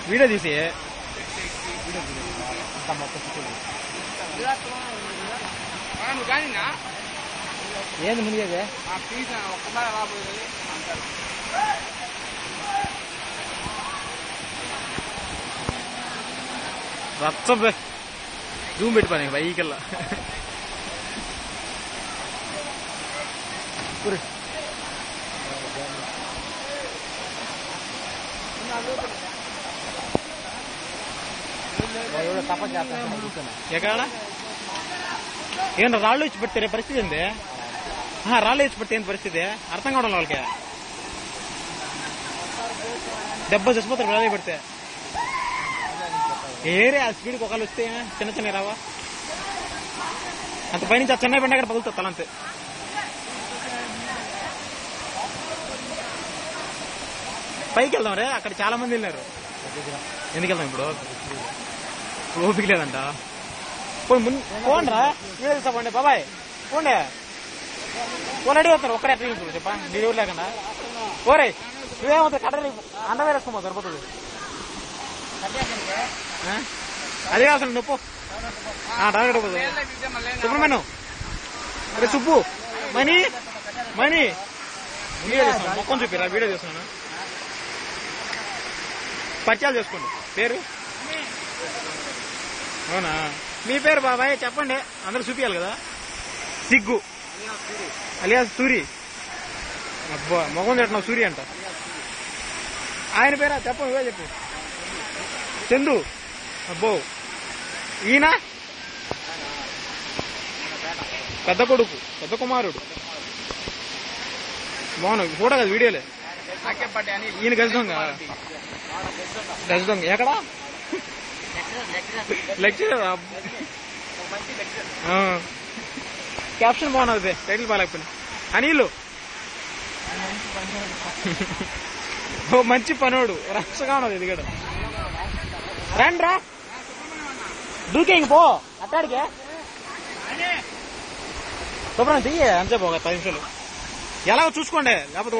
video తీసి ఏంది మునిగేది రచ్చ జూమ్ పెట్టి పని బైకల్లా ఎక్కడ ఏం రాళ్ళు ఇచ్చి పెట్టారే పరిస్థితి ఏంది రాళ్ళు ఇచ్చి పెట్టే పరిస్థితి అర్థం కావడం వాళ్ళకి దెబ్బ చచ్చిపోతారు రాళ్ళు పెడితే ఏరే ఆ స్పీడ్కి ఒకళ్ళు వస్తే చిన్న చిన్న రావా అంత పైనుంచి ఆ చెన్నై బండి అక్కడ పగులుతుంది తలంతే పైకి వెళ్దాం రే అక్కడ చాలా మంది వెళ్ళారు ఎందుకు వెళ్దాం ఇప్పుడు ఓపిక లేదంట పోండ్రా మీరు తెలుసా బాబాయ్ పోండే పోనీ అడిగి వస్తారు ఒక్కడే ఎట్లా ఇప్పుడు చెప్పా మీరు లేకుండా ఓరే నువ్వేమవుతుంది కట్టలు అండ వేరేసుకోమో సరిపోతుంది అదే అసలు నొప్పు సుబ్రహ్మణ్యం అరే సుబ్బు మనీ మనీ వీడియో చేస్తున్నాను మొక్కం చూపిరా వీడియో చేస్తున్నాను పరిచయాలు చేసుకోండి పేరు అవునా మీ పేరు బాబాయ్ చెప్పండి అందరూ చూపించాలి కదా సిగ్గు అలియాస్ సూరి అబ్బా మొగం తింటున్నావు సూరి అంట ఆయన పేరా చెప్పండి ఇవే చెప్పు చందు అబ్బో ఈయన పెద్ద కొడుకు పెద్ద కుమారుడు బాగున్నావు ఫోటో కదా వీడియోలే ఈయన గజ దొంగ గజ దొంగ ఎక్కడా లెక్చరర్ క్యాప్షన్ బాగున్నది టైటిల్ బాగాలేకపోయినా అనిల్ ఓ మంచి పనోడు రక్షగా ఉన్నది ఇది కూడా రండి రా దూకే ఇంక పో అట్టాడికే శుభ్రం తీయ అంతే పోగా 10 నిమిషాలు ఎలా చూసుకోండి లేకపోతే